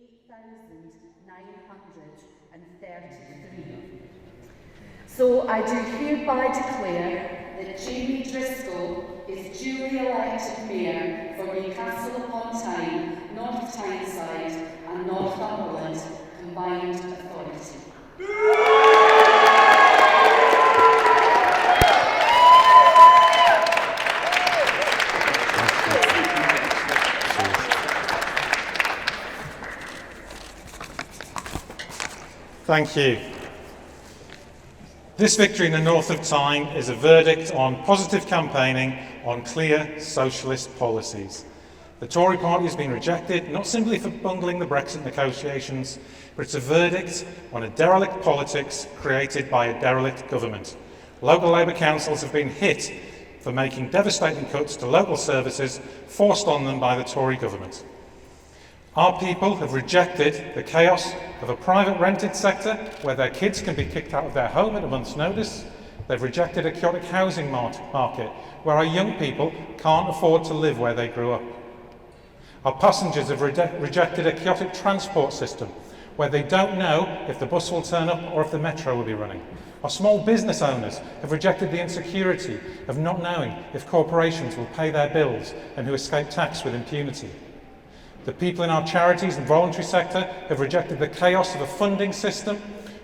8,933. So I do hereby declare that Jamie Driscoll is duly elected Mayor for Newcastle upon Tyne, North of Tyneside and Northumberland Combined Authority. Thank you. This victory in the North of Tyne is a verdict on positive campaigning on clear socialist policies. The Tory party has been rejected, not simply for bungling the Brexit negotiations, but it's a verdict on a derelict politics created by a derelict government. Local Labour councils have been hit for making devastating cuts to local services forced on them by the Tory government. Our people have rejected the chaos of a private rented sector where their kids can be kicked out of their home at a month's notice. They've rejected a chaotic housing market where our young people can't afford to live where they grew up. Our passengers have rejected a chaotic transport system where they don't know if the bus will turn up or if the metro will be running. Our small business owners have rejected the insecurity of not knowing if corporations will pay their bills and who escape tax with impunity. The people in our charities and voluntary sector have rejected the chaos of a funding system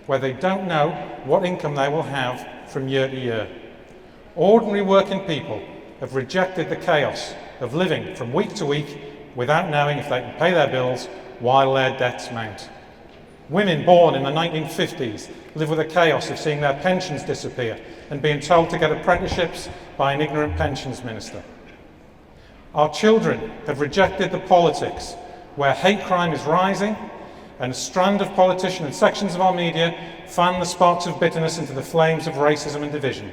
where they don't know what income they will have from year to year. Ordinary working people have rejected the chaos of living from week to week without knowing if they can pay their bills while their debts mount. Women born in the 1950s live with the chaos of seeing their pensions disappear and being told to get apprenticeships by an ignorant pensions minister. Our children have rejected the politics where hate crime is rising and a strand of politicians and sections of our media fan the sparks of bitterness into the flames of racism and division.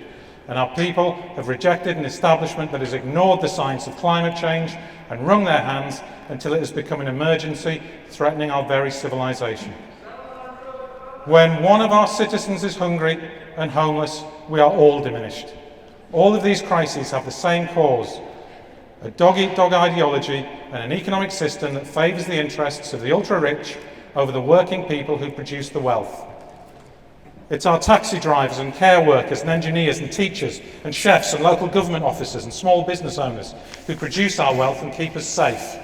And our people have rejected an establishment that has ignored the science of climate change and wrung their hands until it has become an emergency threatening our very civilization. When one of our citizens is hungry and homeless, we are all diminished. All of these crises have the same cause: a dog-eat-dog ideology and an economic system that favours the interests of the ultra-rich over the working people who produce the wealth. It's our taxi drivers and care workers and engineers and teachers and chefs and local government officers and small business owners who produce our wealth and keep us safe.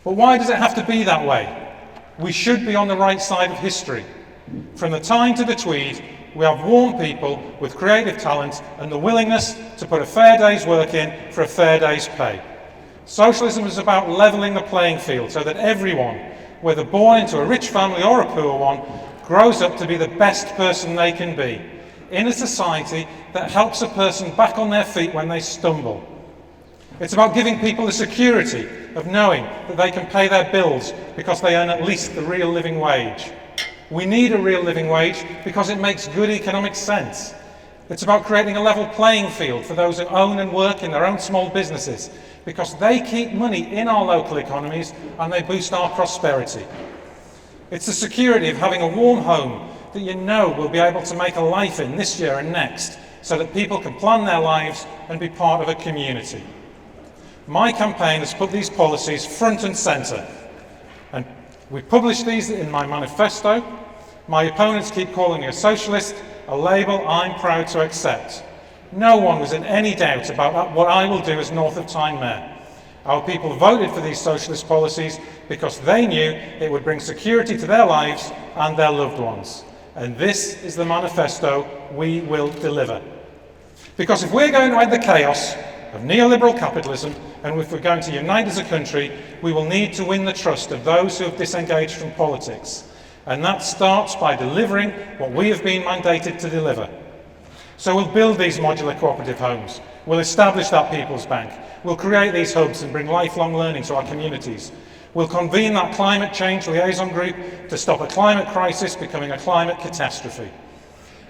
But why does it have to be that way? We should be on the right side of history. From the Tyne to the Tweed, we have warm people with creative talent and the willingness to put a fair day's work in for a fair day's pay. Socialism is about levelling the playing field so that everyone, whether born into a rich family or a poor one, grows up to be the best person they can be, in a society that helps a person back on their feet when they stumble. It's about giving people the security of knowing that they can pay their bills because they earn at least the real living wage. We need a real living wage because it makes good economic sense. It's about creating a level playing field for those who own and work in their own small businesses because they keep money in our local economies and they boost our prosperity. It's the security of having a warm home that you know will be able to make a life in this year and next so that people can plan their lives and be part of a community. My campaign has put these policies front and centre, and we published these in my manifesto. My opponents keep calling me a socialist, a label I'm proud to accept. No one was in any doubt about what I will do as North of Tyne Mayor. Our people voted for these socialist policies because they knew it would bring security to their lives and their loved ones. And this is the manifesto we will deliver. Because if we're going to end the chaos of neoliberal capitalism, and if we're going to unite as a country, we will need to win the trust of those who have disengaged from politics. And that starts by delivering what we have been mandated to deliver. So we'll build these modular cooperative homes. We'll establish that People's Bank. We'll create these hubs and bring lifelong learning to our communities. We'll convene that climate change liaison group to stop a climate crisis becoming a climate catastrophe.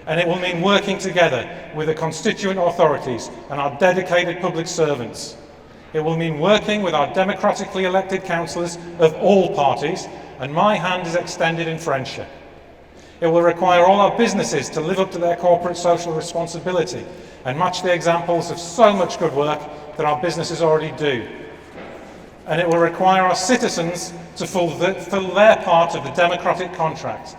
And it will mean working together with the constituent authorities and our dedicated public servants. It will mean working with our democratically elected councillors of all parties, and my hand is extended in friendship. It will require all our businesses to live up to their corporate social responsibility and match the examples of so much good work that our businesses already do. and it will require our citizens to fulfill their part of the democratic contract.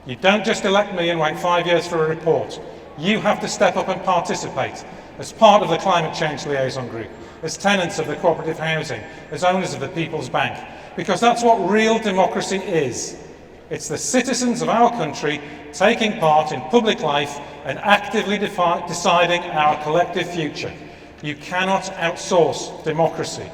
You don't just elect me and wait 5 years for a report. You have to step up and participate as part of the Climate Change Liaison Group, as tenants of the cooperative housing, as owners of the People's Bank, because that's what real democracy is. It's the citizens of our country taking part in public life and actively deciding our collective future. You cannot outsource democracy.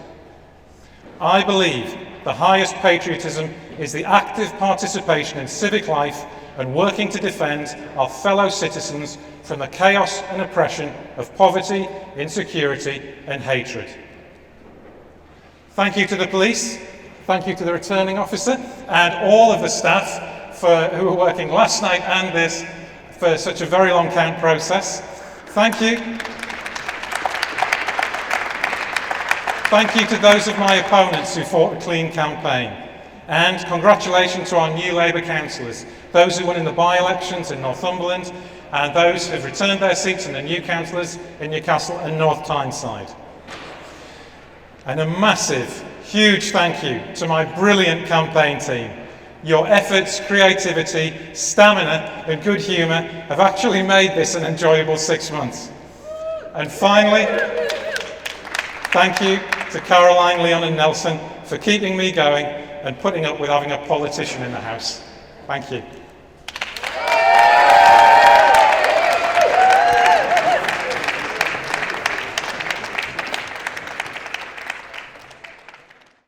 I believe the highest patriotism is the active participation in civic life and working to defend our fellow citizens from the chaos and oppression of poverty, insecurity and hatred. Thank you to the police, thank you to the returning officer and all of the staff who were working last night and this for such a very long count process. Thank you. Thank you to those of my opponents who fought a clean campaign. And congratulations to our new Labour councillors, those who won in the by-elections in Northumberland and those who have returned their seats in the new councillors in Newcastle and North Tyneside. And a massive, huge thank you to my brilliant campaign team. Your efforts, creativity, stamina and good humour have actually made this an enjoyable 6 months. And finally, thank you to Caroline, Leon and Nelson for keeping me going and putting up with having a politician in the House. Thank you.